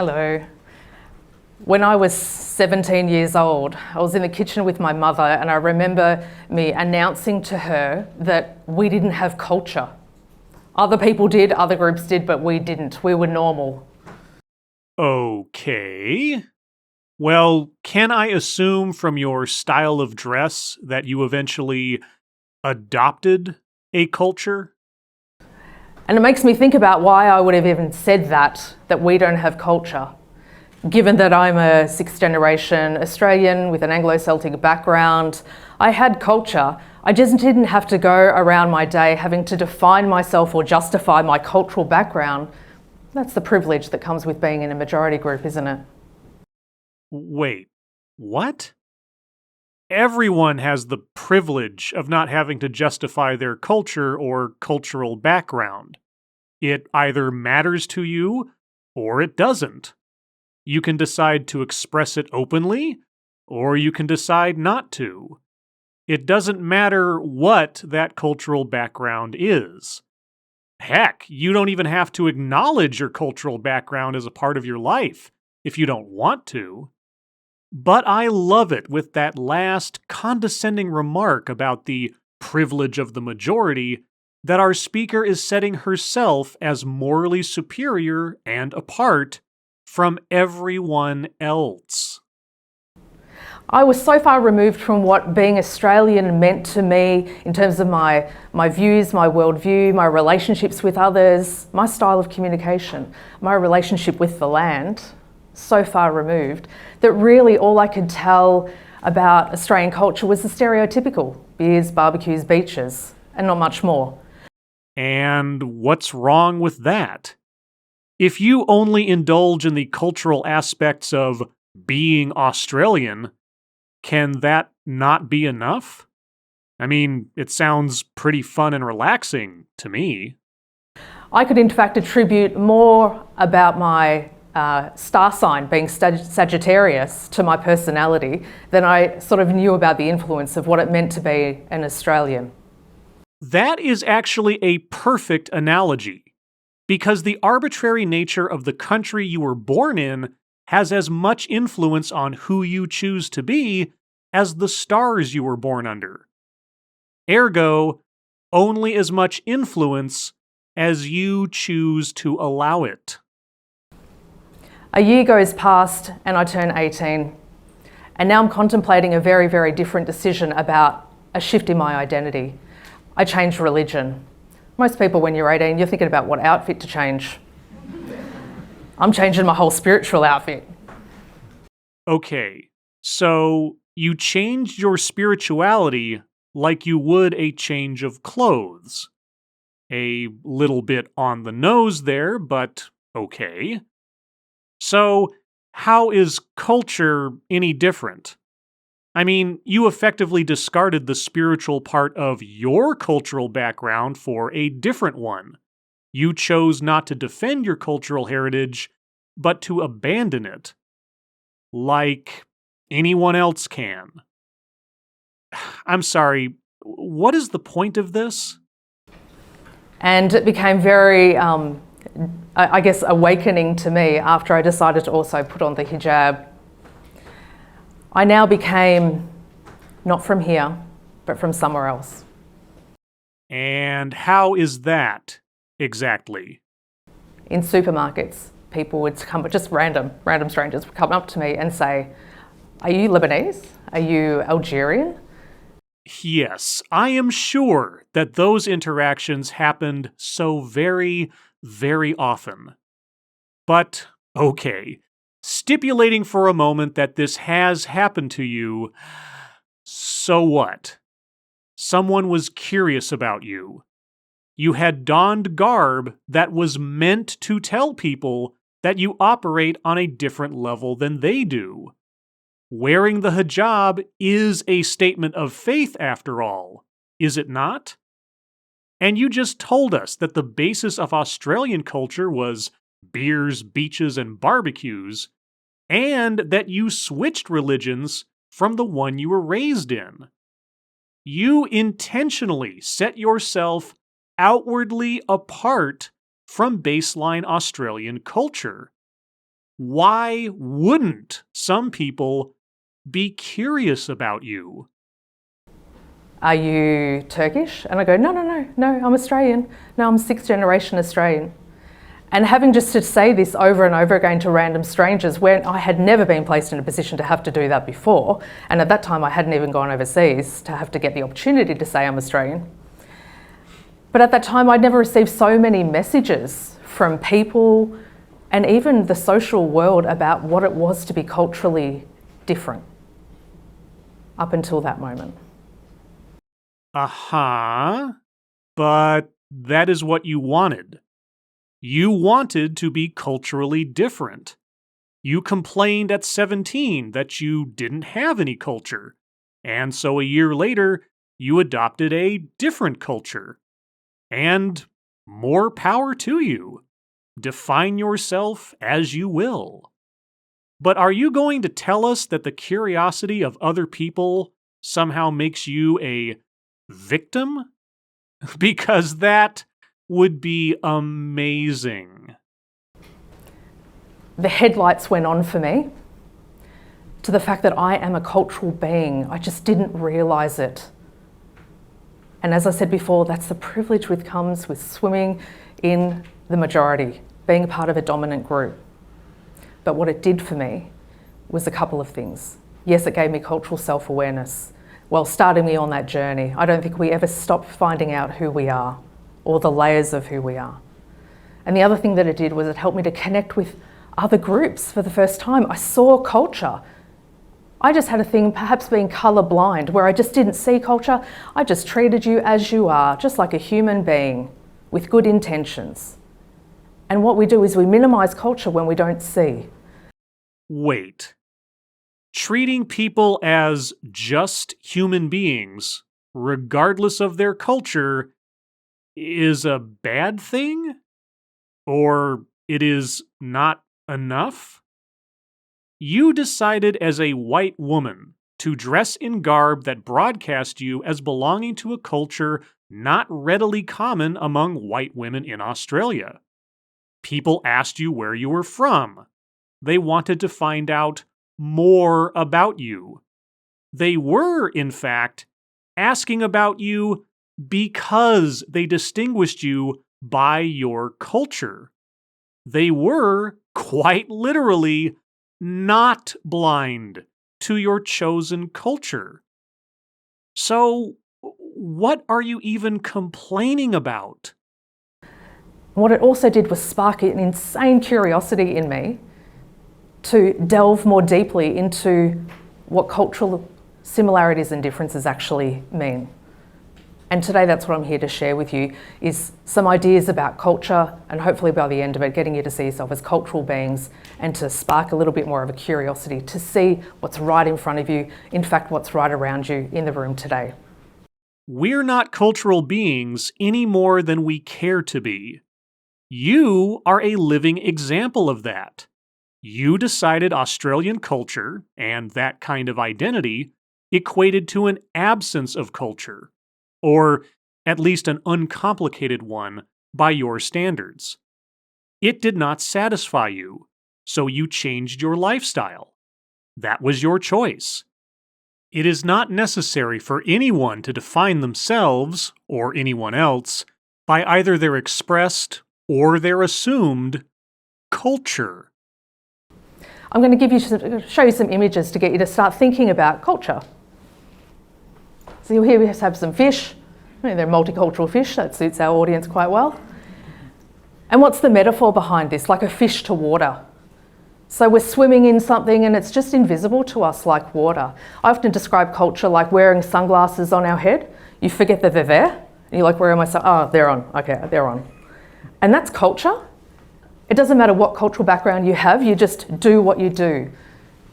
Hello. When I was 17 years old, I was in the kitchen with my mother, and I remember me announcing to her that we didn't have culture. Other people did, other groups did, but we didn't. We were normal. Okay. Well, can I assume from your style of dress that you eventually adopted a culture? And it makes me think about why I would have even said that we don't have culture. Given that I'm a sixth generation Australian with an Anglo-Celtic background, I had culture. I just didn't have to go around my day having to define myself or justify my cultural background. That's the privilege that comes with being in a majority group, isn't it? Wait, what? Everyone has the privilege of not having to justify their culture or cultural background. It either matters to you or it doesn't. You can decide to express it openly, or you can decide not to. It doesn't matter what that cultural background is. Heck, you don't even have to acknowledge your cultural background as a part of your life if you don't want to. But I love it with that last condescending remark about the privilege of the majority that our speaker is setting herself as morally superior and apart from everyone else. I was so far removed from what being Australian meant to me in terms of my views, my worldview, my relationships with others, my style of communication, my relationship with the land, so far removed, that really all I could tell about Australian culture was the stereotypical beers, barbecues, beaches, and not much more. And what's wrong with that? If you only indulge in the cultural aspects of being Australian, can that not be enough? I mean, it sounds pretty fun and relaxing to me. I could in fact attribute more about my star sign being Sagittarius to my personality than I sort of knew about the influence of what it meant to be an Australian. That is actually a perfect analogy, because the arbitrary nature of the country you were born in has as much influence on who you choose to be as the stars you were born under. Ergo, only as much influence as you choose to allow it. A year goes past and I turn 18, and now I'm contemplating a very, very different decision about a shift in my identity. I changed religion. Most people, when you're 18, you're thinking about what outfit to change. I'm changing my whole spiritual outfit. Okay, so you changed your spirituality like you would a change of clothes. A little bit on the nose there, but okay. So, how is culture any different? I mean, you effectively discarded the spiritual part of your cultural background for a different one. You chose not to defend your cultural heritage, but to abandon it. Like anyone else can. I'm sorry, what is the point of this? And it became very, I guess, awakening to me after I decided to also put on the hijab. I now became not from here, but from somewhere else. And how is that exactly? In supermarkets, people would come, just random strangers would come up to me and say, "Are you Lebanese? Are you Algerian?" Yes, I am sure that those interactions happened so very, very often. But, okay, stipulating for a moment that this has happened to you, so what? Someone was curious about you. You had donned garb that was meant to tell people that you operate on a different level than they do. Wearing the hijab is a statement of faith, after all, is it not? And you just told us that the basis of Australian culture was beers, beaches, and barbecues, and that you switched religions from the one you were raised in. You intentionally set yourself outwardly apart from baseline Australian culture. why wouldn't some people be curious about you? Are you Turkish? And I go, no, I'm Australian. No, I'm sixth generation Australian. And having just to say this over and over again to random strangers when I had never been placed in a position to have to do that before, and at that time I hadn't even gone overseas to have to get the opportunity to say I'm Australian. But at that time I'd never received so many messages from people and even the social world about what it was to be culturally different up until that moment. But that is what you wanted. You wanted to be culturally different. You complained at 17 that you didn't have any culture, and so a year later, you adopted a different culture. And more power to you. Define yourself as you will. But are you going to tell us that the curiosity of other people somehow makes you a victim? Because that would be amazing. The headlights went on for me to the fact that I am a cultural being. I just didn't realise it. And as I said before, that's the privilege which comes with swimming in the majority, being a part of a dominant group. But what it did for me was a couple of things. Yes, it gave me cultural self-awareness. Well, starting me on that journey, I don't think we ever stop finding out who we are or the layers of who we are. And the other thing that it did was it helped me to connect with other groups for the first time. I saw culture. I just had a thing, perhaps being colourblind, where I just didn't see culture. I just treated you as you are, just like a human being with good intentions. And what we do is we minimise culture when we don't see. Wait. Treating people as just human beings, regardless of their culture, is a bad thing? Or it is not enough? You decided as a white woman to dress in garb that broadcast you as belonging to a culture not readily common among white women in Australia. People asked you where you were from. They wanted to find out more about you. They were, in fact, asking about you because they distinguished you by your culture. They were, quite literally, not blind to your chosen culture. So, what are you even complaining about? What it also did was spark an insane curiosity in me to delve more deeply into what cultural similarities and differences actually mean. And today that's what I'm here to share with you, is some ideas about culture, and hopefully by the end of it, getting you to see yourself as cultural beings and to spark a little bit more of a curiosity to see what's right in front of you, in fact, what's right around you in the room today. We're not cultural beings any more than we care to be. You are a living example of that. You decided Australian culture, and that kind of identity, equated to an absence of culture, or at least an uncomplicated one by your standards. It did not satisfy you, so you changed your lifestyle. That was your choice. It is not necessary for anyone to define themselves, or anyone else, by either their expressed or their assumed culture. I'm going to show you some images to get you to start thinking about culture. So here we have some fish. They're multicultural fish, that suits our audience quite well. And what's the metaphor behind this? Like a fish to water. So we're swimming in something and it's just invisible to us like water. I often describe culture like wearing sunglasses on our head. You forget that they're there. And you're like, where am I? Oh, they're on. Okay, they're on. And that's culture. It doesn't matter what cultural background you have, you just do what you do.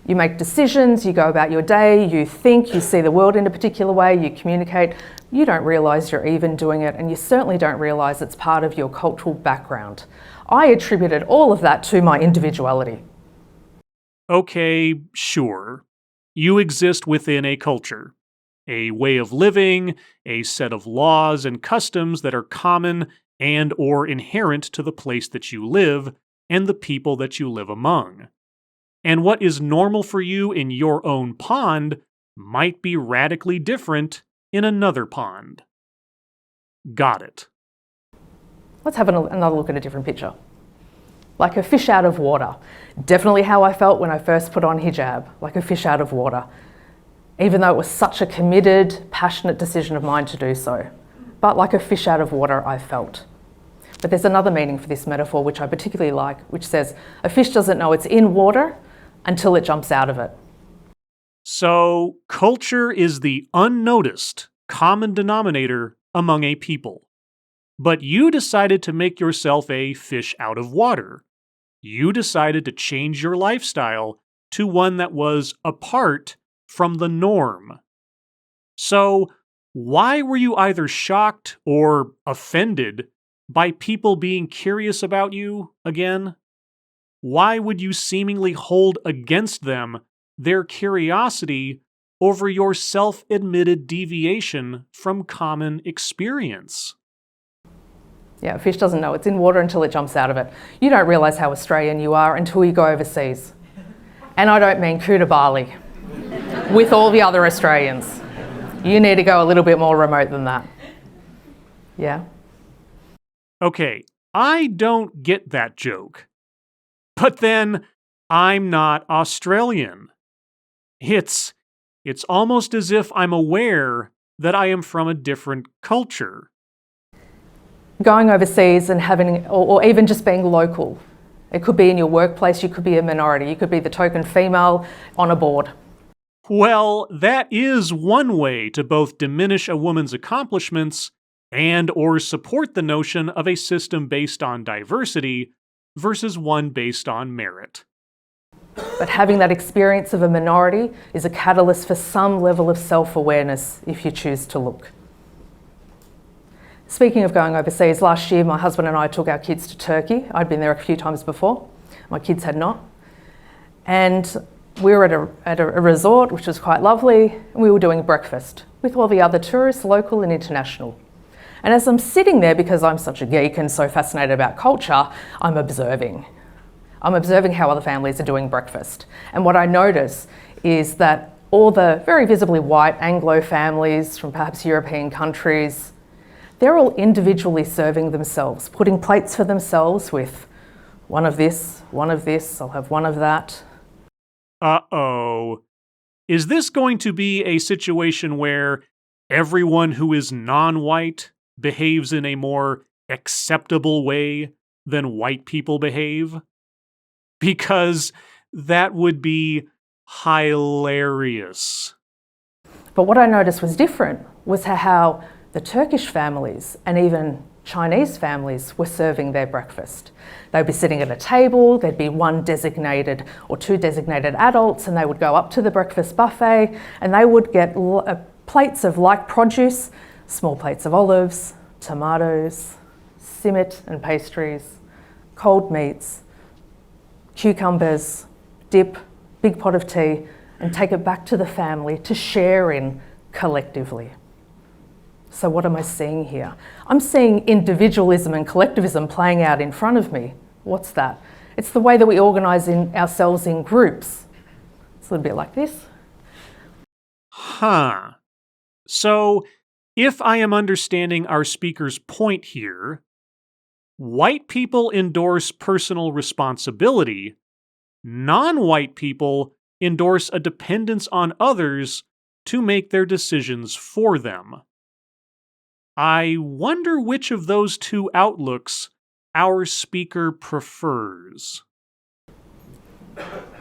You make decisions, you go about your day, you think, you see the world in a particular way, you communicate. You don't realise you're even doing it, and you certainly don't realise it's part of your cultural background. I attributed all of that to my individuality. Okay, sure. You exist within a culture, a way of living, a set of laws and customs that are common and or inherent to the place that you live and the people that you live among. And what is normal for you in your own pond might be radically different in another pond. Got it. Let's have another look at a different picture. Like a fish out of water. Definitely how I felt when I first put on hijab, like a fish out of water. Even though it was such a committed, passionate decision of mine to do so. But like a fish out of water, I felt. But there's another meaning for this metaphor which I particularly like, which says, a fish doesn't know it's in water until it jumps out of it. So, culture is the unnoticed common denominator among a people. But you decided to make yourself a fish out of water. You decided to change your lifestyle to one that was apart from the norm. So, why were you either shocked or offended by people being curious about you again? Why would you seemingly hold against them their curiosity over your self-admitted deviation from common experience? Yeah, a fish doesn't know it's in water until it jumps out of it. You don't realise how Australian you are until you go overseas. And I don't mean Koodabarli, with all the other Australians. You need to go a little bit more remote than that. Yeah? Okay, I don't get that joke. But then, I'm not Australian. It's almost as if I'm aware that I am from a different culture. Going overseas and having, or even just being local. It could be in your workplace, you could be a minority, you could be the token female on a board. Well, that is one way to both diminish a woman's accomplishments and or support the notion of a system based on diversity versus one based on merit. But having that experience of a minority is a catalyst for some level of self-awareness if you choose to look. Speaking of going overseas, last year my husband and I took our kids to Turkey. I'd been there a few times before. My kids had not. And we were at a resort, which was quite lovely, and we were doing breakfast with all the other tourists, local and international. And as I'm sitting there, because I'm such a geek and so fascinated about culture, I'm observing. I'm observing how other families are doing breakfast. And what I notice is that all the very visibly white Anglo families from perhaps European countries, they're all individually serving themselves, putting plates for themselves with one of this, I'll have one of that. Uh-oh. Is this going to be a situation where everyone who is non-white behaves in a more acceptable way than white people behave? Because that would be hilarious. But what I noticed was different was how the Turkish families and even Chinese families were serving their breakfast. They'd be sitting at a table, there'd be one designated or two designated adults, and they would go up to the breakfast buffet and they would get plates of like produce, small plates of olives, tomatoes, simit and pastries, cold meats, cucumbers, dip, big pot of tea, and take it back to the family to share in collectively. So what am I seeing here? I'm seeing individualism and collectivism playing out in front of me. What's that? It's the way that we organise ourselves in groups. It's a little bit like this. Huh. So, if I am understanding our speaker's point here, white people endorse personal responsibility, non-white people endorse a dependence on others to make their decisions for them. I wonder which of those two outlooks our speaker prefers.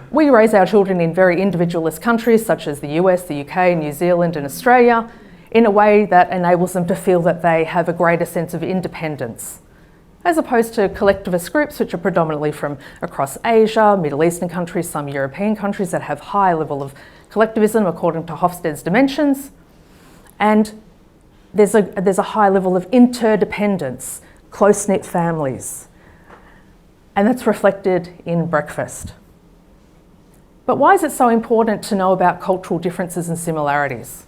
We raise our children in very individualist countries such as the US, the UK, New Zealand and Australia in a way that enables them to feel that they have a greater sense of independence, as opposed to collectivist groups which are predominantly from across Asia, Middle Eastern countries, some European countries that have high level of collectivism according to Hofstede's dimensions. And there's a high level of interdependence, close-knit families, and that's reflected in breakfast. But why is it so important to know about cultural differences and similarities?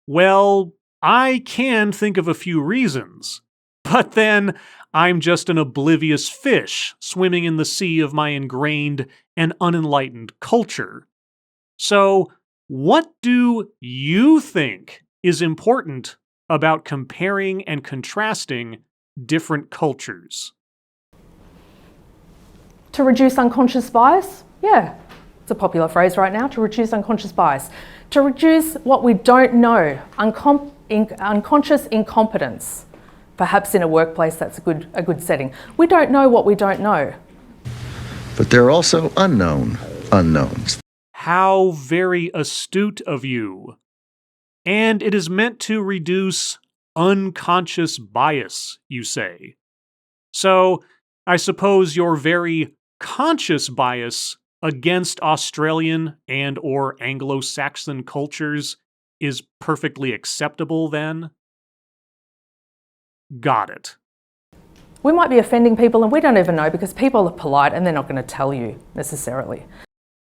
Well, I can think of a few reasons, but then I'm just an oblivious fish swimming in the sea of my ingrained and unenlightened culture. So, what do you think is important about comparing and contrasting different cultures? To reduce unconscious bias? Yeah, it's a popular phrase right now, to reduce unconscious bias. To reduce what we don't know, unconscious incompetence. Perhaps in a workplace that's a good setting. We don't know what we don't know. But there are also unknown unknowns. How very astute of you. And it is meant to reduce unconscious bias, you say. So, I suppose your very conscious bias against Australian and or Anglo-Saxon cultures is perfectly acceptable then? Got it. We might be offending people and we don't even know because people are polite and they're not going to tell you necessarily.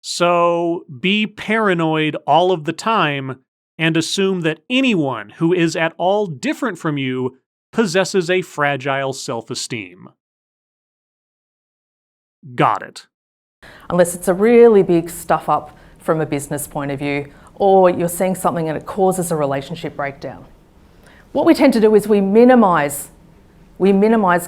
So be paranoid all of the time and assume that anyone who is at all different from you possesses a fragile self-esteem. Got it. Unless it's a really big stuff up from a business point of view, or you're seeing something and it causes a relationship breakdown. What we tend to do is we minimize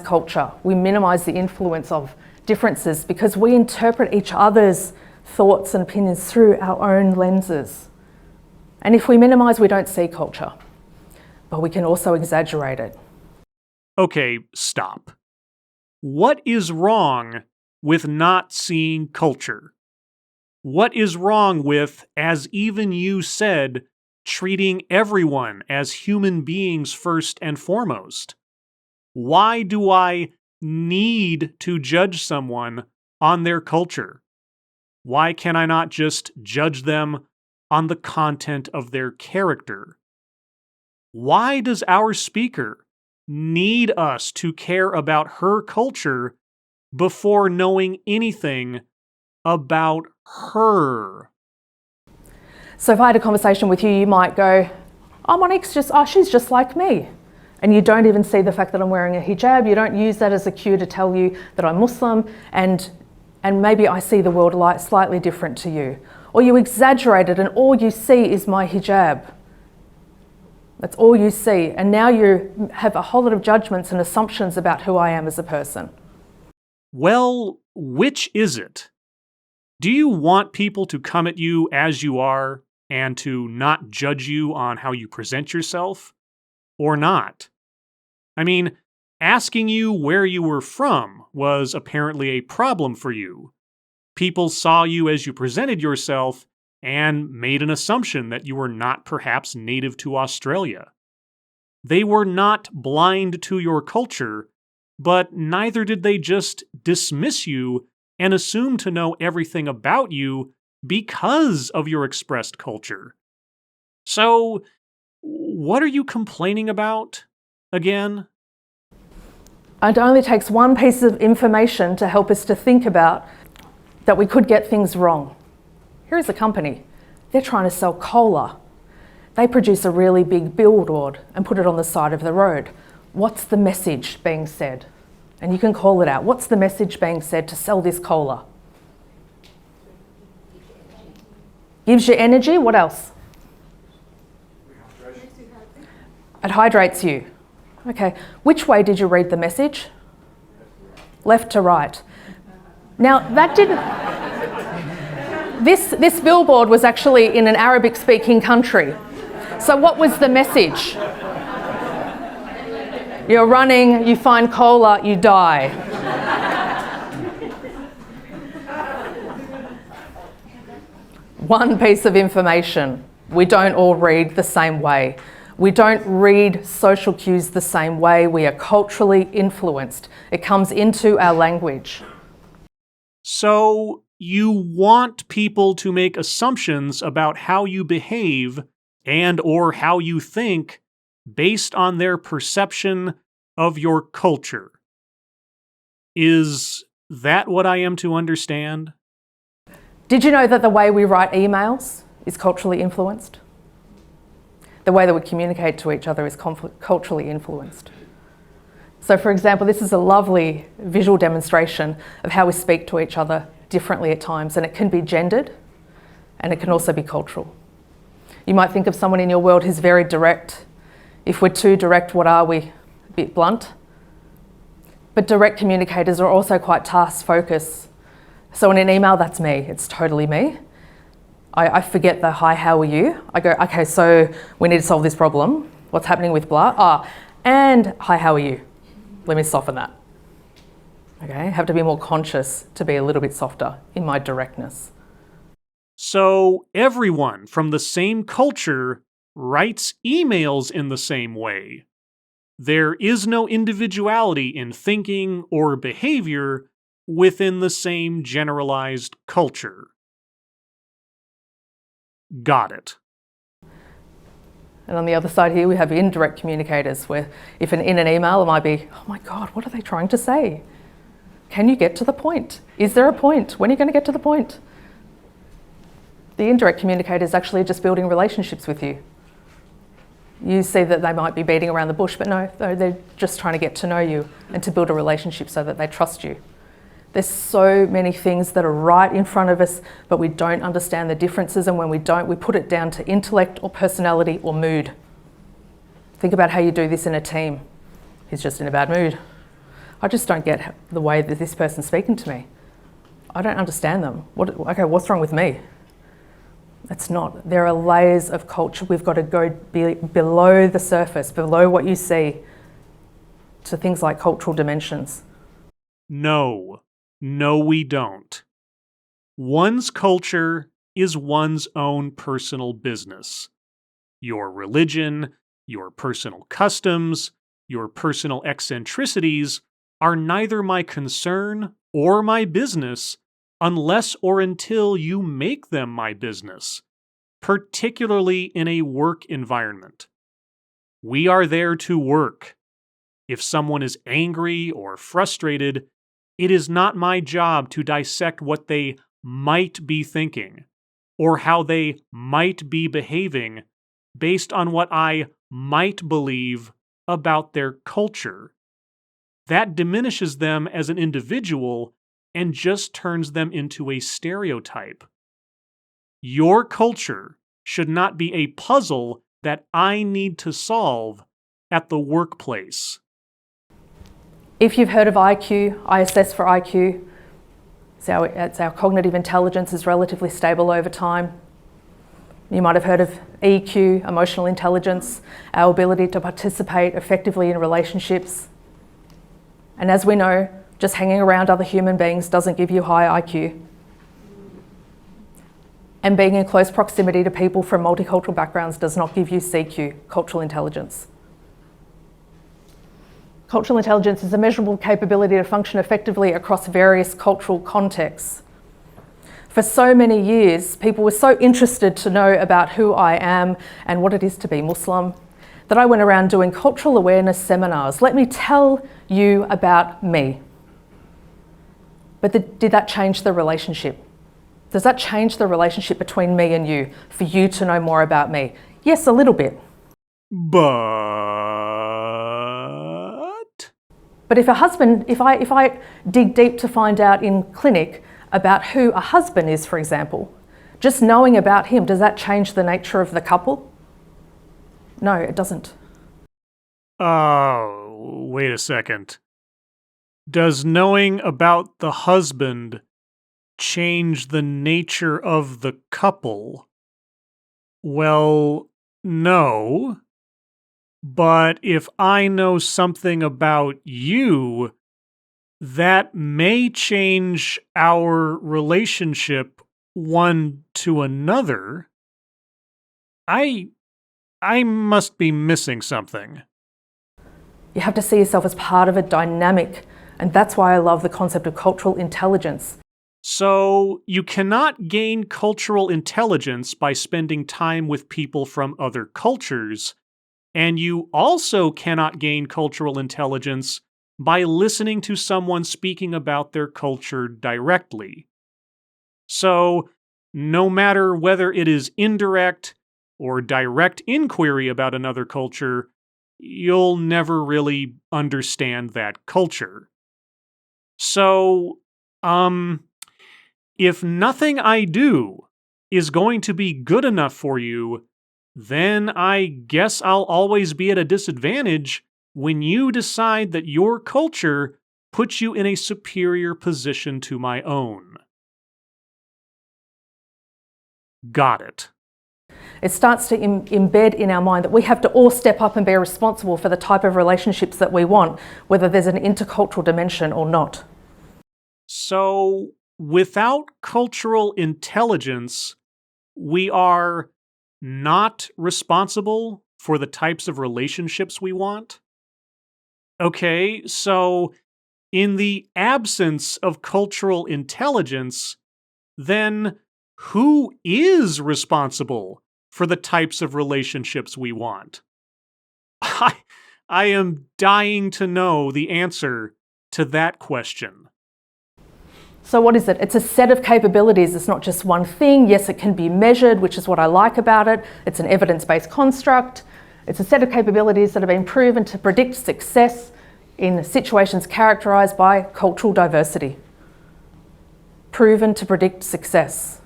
culture, we minimize the influence of differences because we interpret each other's thoughts and opinions through our own lenses. And if we minimize, we don't see culture, but we can also exaggerate it. Okay, stop. What is wrong with not seeing culture? What is wrong with, as even you said, treating everyone as human beings first and foremost? Why do I need to judge someone on their culture? Why can I not just judge them on the content of their character? Why does our speaker need us to care about her culture before knowing anything about her? So if I had a conversation with you, you might go, oh, Monique's she's just like me. And you don't even see the fact that I'm wearing a hijab. You don't use that as a cue to tell you that I'm Muslim and maybe I see the world slightly different to you. Or you exaggerate it and all you see is my hijab. That's all you see. And now you have a whole lot of judgments and assumptions about who I am as a person. Well, which is it? Do you want people to come at you as you are and to not judge you on how you present yourself? Or not? I mean, asking you where you were from was apparently a problem for you. People saw you as you presented yourself and made an assumption that you were not perhaps native to Australia. They were not blind to your culture, but neither did they just dismiss you and assume to know everything about you because of your expressed culture. So, what are you complaining about again? It only takes one piece of information to help us to think about that we could get things wrong. Here's a company. They're trying to sell cola. They produce a really big billboard and put it on the side of the road. What's the message being said? And you can call it out. What's the message being said to sell this cola? Gives you energy. What else? It hydrates you. Okay. Which way did you read the message? Left to right. Now, that didn't... This billboard was actually in an Arabic-speaking country. So what was the message? You're running, you find cola, you die. One piece of information. We don't all read the same way. We don't read social cues the same way. We are culturally influenced. It comes into our language. So, you want people to make assumptions about how you behave and or how you think based on their perception of your culture. Is that what I am to understand? Did you know that the way we write emails is culturally influenced? The way that we communicate to each other is culturally influenced. So for example, this is a lovely visual demonstration of how we speak to each other differently at times, and it can be gendered and it can also be cultural. You might think of someone in your world who's very direct. If we're too direct, what are we? A bit blunt. But direct communicators are also quite task focused. So in an email, that's me, it's totally me. I forget the hi, how are you? I go, okay, so we need to solve this problem. What's happening with blah? And hi, how are you? Let me soften that. Okay, I have to be more conscious to be a little bit softer in my directness. So everyone from the same culture writes emails in the same way. There is no individuality in thinking or behavior within the same generalized culture. Got it. And on the other side here, we have indirect communicators where if in an email, it might be, oh my God, what are they trying to say? Can you get to the point? Is there a point? When are you going to get to the point? The indirect communicator is actually just building relationships with you. You see that they might be beating around the bush, but no, they're just trying to get to know you and to build a relationship so that they trust you. There's so many things that are right in front of us, but we don't understand the differences, and when we don't, we put it down to intellect or personality or mood. Think about how you do this in a team. He's just in a bad mood. I just don't get the way that this person's speaking to me. I don't understand them. Okay, what's wrong with me? It's not. There are layers of culture. We've got to go below the surface, below what you see, to things like cultural dimensions. No, we don't. One's culture is one's own personal business. Your religion, your personal customs, your personal eccentricities are neither my concern or my business unless or until you make them my business, particularly in a work environment. We are there to work. If someone is angry or frustrated, it is not my job to dissect what they might be thinking or how they might be behaving based on what I might believe about their culture. That diminishes them as an individual and just turns them into a stereotype. Your culture should not be a puzzle that I need to solve at the workplace. If you've heard of IQ, I assess for IQ. It's our cognitive intelligence is relatively stable over time. You might have heard of EQ, emotional intelligence, our ability to participate effectively in relationships. And as we know, just hanging around other human beings doesn't give you high IQ. And being in close proximity to people from multicultural backgrounds does not give you CQ, cultural intelligence. Cultural intelligence is a measurable capability to function effectively across various cultural contexts. For so many years, people were so interested to know about who I am and what it is to be Muslim that I went around doing cultural awareness seminars. Let me tell you about me. But did that change the relationship? Does that change the relationship between me and you, for you to know more about me? Yes, a little bit. But if I dig deep to find out in clinic about who a husband is, for example, just knowing about him, does that change the nature of the couple? No, it doesn't. Oh, wait a second. Does knowing about the husband change the nature of the couple? Well, no. But if I know something about you, that may change our relationship one to another. I must be missing something. You have to see yourself as part of a dynamic, and that's why I love the concept of cultural intelligence. So, you cannot gain cultural intelligence by spending time with people from other cultures, and you also cannot gain cultural intelligence by listening to someone speaking about their culture directly. So, no matter whether it is indirect or direct inquiry about another culture, you'll never really understand that culture. So, if nothing I do is going to be good enough for you, then I guess I'll always be at a disadvantage when you decide that your culture puts you in a superior position to my own. Got it. It starts to embed in our mind that we have to all step up and be responsible for the type of relationships that we want, whether there's an intercultural dimension or not. So, without cultural intelligence, we are not responsible for the types of relationships we want? Okay, so in the absence of cultural intelligence, then who is responsible for the types of relationships we want? I am dying to know the answer to that question. So what is it? It's a set of capabilities. It's not just one thing. Yes, it can be measured, which is what I like about it. It's an evidence-based construct. It's a set of capabilities that have been proven to predict success in situations characterized by cultural diversity. Proven to predict success.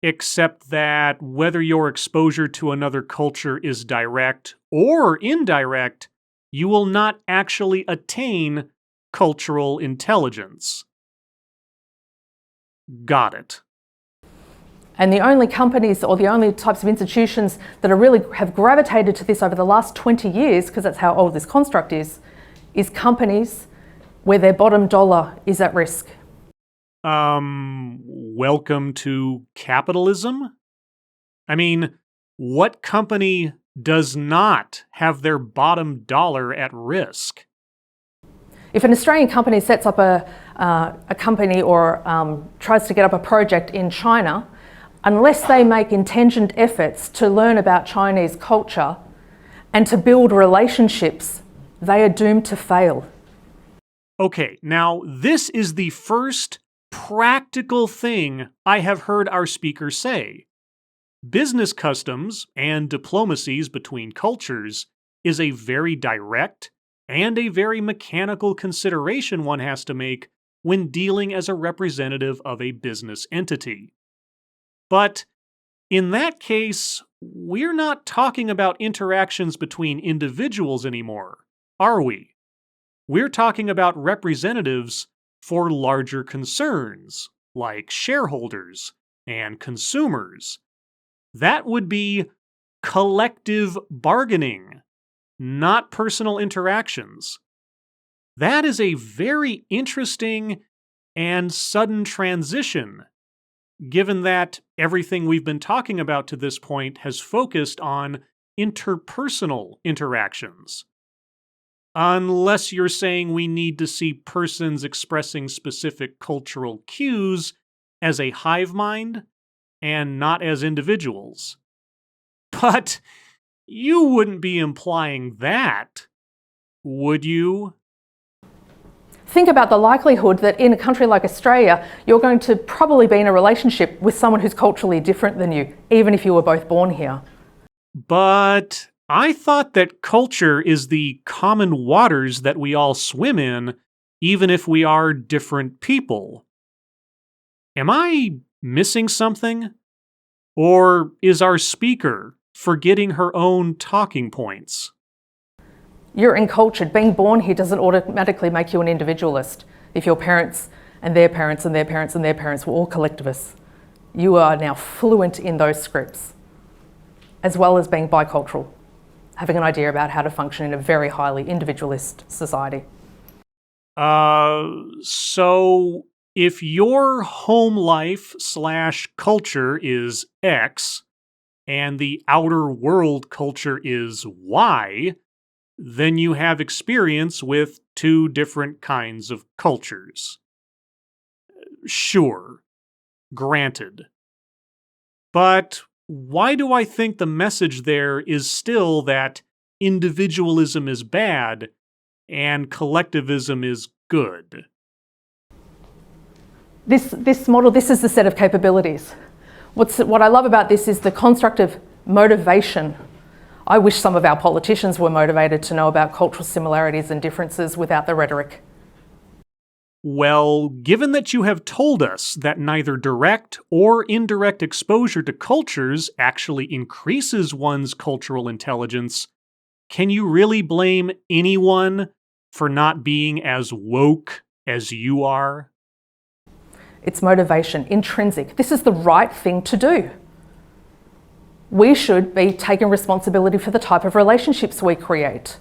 Except that whether your exposure to another culture is direct or indirect, you will not actually attain cultural intelligence. Got it. And the only companies or the only types of institutions that are really have gravitated to this over the last 20 years, because that's how old this construct is companies where their bottom dollar is at risk. Welcome to capitalism? I mean, what company does not have their bottom dollar at risk? If an Australian company sets up a company or tries to get up a project in China, unless they make intentioned efforts to learn about Chinese culture and to build relationships, they are doomed to fail. Okay, now this is the first practical thing I have heard our speaker say. Business customs and diplomacies between cultures is a very direct and a very mechanical consideration one has to make when dealing as a representative of a business entity. But in that case, we're not talking about interactions between individuals anymore, are we? We're talking about representatives for larger concerns, like shareholders and consumers. That would be collective bargaining, not personal interactions. That is a very interesting and sudden transition, given that everything we've been talking about to this point has focused on interpersonal interactions. Unless you're saying we need to see persons expressing specific cultural cues as a hive mind and not as individuals. But you wouldn't be implying that, would you? Think about the likelihood that in a country like Australia, you're going to probably be in a relationship with someone who's culturally different than you, even if you were both born here. But I thought that culture is the common waters that we all swim in, even if we are different people. Am I missing something? Or is our speaker forgetting her own talking points? You're encultured. Being born here doesn't automatically make you an individualist. If your parents and their parents and their parents and their parents were all collectivists, you are now fluent in those scripts, as well as being bicultural, having an idea about how to function in a very highly individualist society. So if your home life / culture is X and the outer world culture is Y, then you have experience with two different kinds of cultures. Sure, granted. But why do I think the message there is still that individualism is bad and collectivism is good? This model, this is the set of capabilities. What I love about this is the construct of motivation. I wish some of our politicians were motivated to know about cultural similarities and differences without the rhetoric. Well, given that you have told us that neither direct or indirect exposure to cultures actually increases one's cultural intelligence, can you really blame anyone for not being as woke as you are? It's motivation, intrinsic. This is the right thing to do. We should be taking responsibility for the type of relationships we create.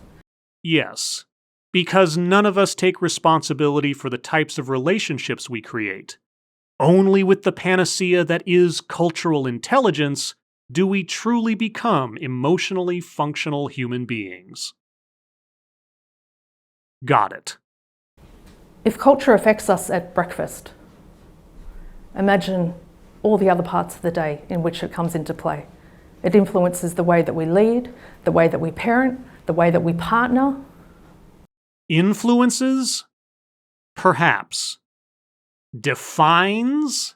Yes, because none of us take responsibility for the types of relationships we create. Only with the panacea that is cultural intelligence do we truly become emotionally functional human beings. Got it. If culture affects us at breakfast, imagine all the other parts of the day in which it comes into play. It influences the way that we lead, the way that we parent, the way that we partner. Influences? Perhaps. Defines?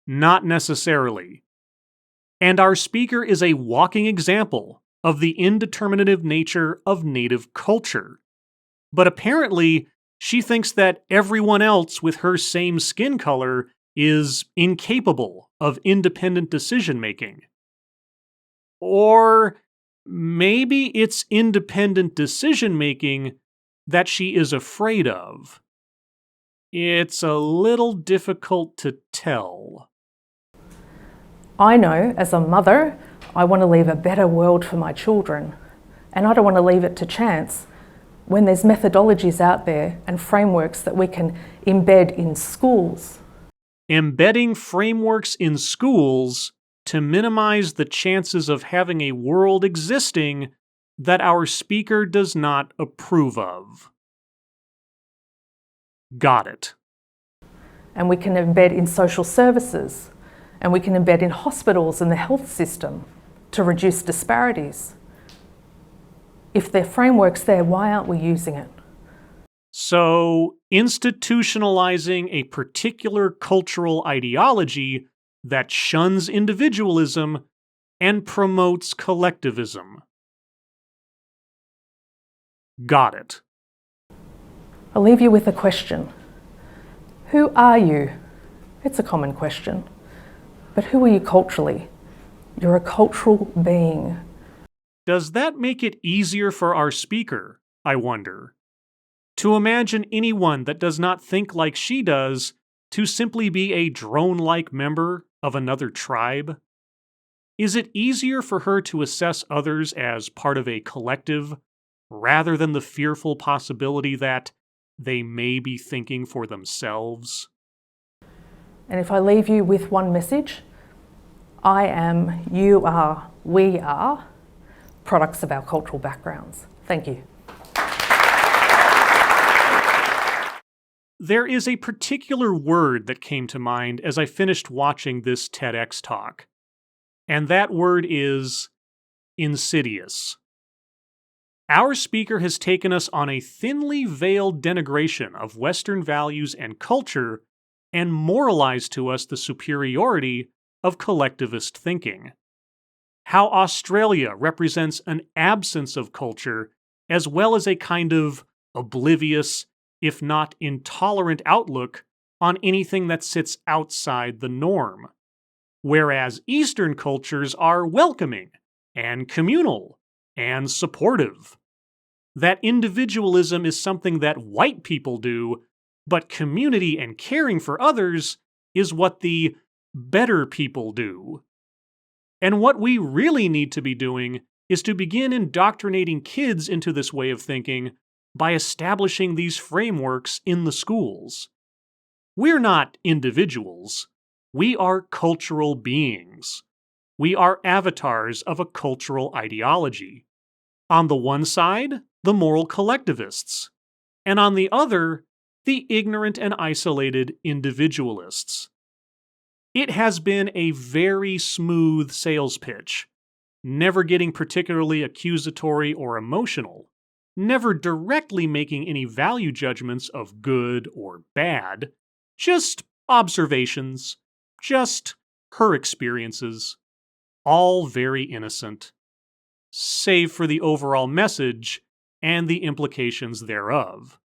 Not necessarily. And our speaker is a walking example of the indeterminative nature of native culture. But apparently, she thinks that everyone else with her same skin color is incapable of independent decision-making. Or maybe it's independent decision-making that she is afraid of. It's a little difficult to tell. I know, as a mother, I want to leave a better world for my children, and I don't want to leave it to chance when there's methodologies out there and frameworks that we can embed in schools. Embedding frameworks in schools to minimize the chances of having a world existing that our speaker does not approve of. Got it. And we can embed in social services, and we can embed in hospitals and the health system to reduce disparities. If there are frameworks there, why aren't we using it? So, institutionalizing a particular cultural ideology that shuns individualism and promotes collectivism. Got it. I'll leave you with a question. Who are you? It's a common question. But who are you culturally? You're a cultural being. Does that make it easier for our speaker, I wonder? To imagine anyone that does not think like she does to simply be a drone-like member of another tribe? Is it easier for her to assess others as part of a collective, rather than the fearful possibility that they may be thinking for themselves? And if I leave you with one message, I am, you are, we are products of our cultural backgrounds. Thank you. There is a particular word that came to mind as I finished watching this TEDx talk, and that word is insidious. Our speaker has taken us on a thinly veiled denigration of Western values and culture and moralized to us the superiority of collectivist thinking. How Australia represents an absence of culture as well as a kind of oblivious, if not intolerant outlook on anything that sits outside the norm, whereas Eastern cultures are welcoming and communal and supportive. That individualism is something that white people do, but community and caring for others is what the better people do. And what we really need to be doing is to begin indoctrinating kids into this way of thinking by establishing these frameworks in the schools. We're not individuals. We are cultural beings. We are avatars of a cultural ideology. On the one side, the moral collectivists, and on the other, the ignorant and isolated individualists. It has been a very smooth sales pitch, never getting particularly accusatory or emotional, never directly making any value judgments of good or bad, just observations, just her experiences, all very innocent. save for the overall message and the implications thereof.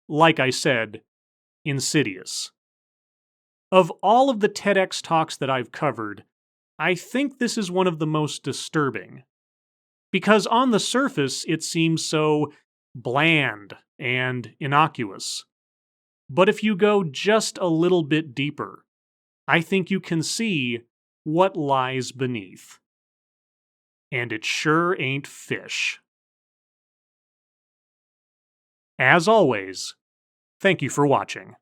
Like I said, insidious. Of all of the TEDx talks that I've covered, I think this is one of the most disturbing. Because on the surface, it seems so bland and innocuous. But if you go just a little bit deeper, I think you can see what lies beneath. And it sure ain't fish. As always, thank you for watching.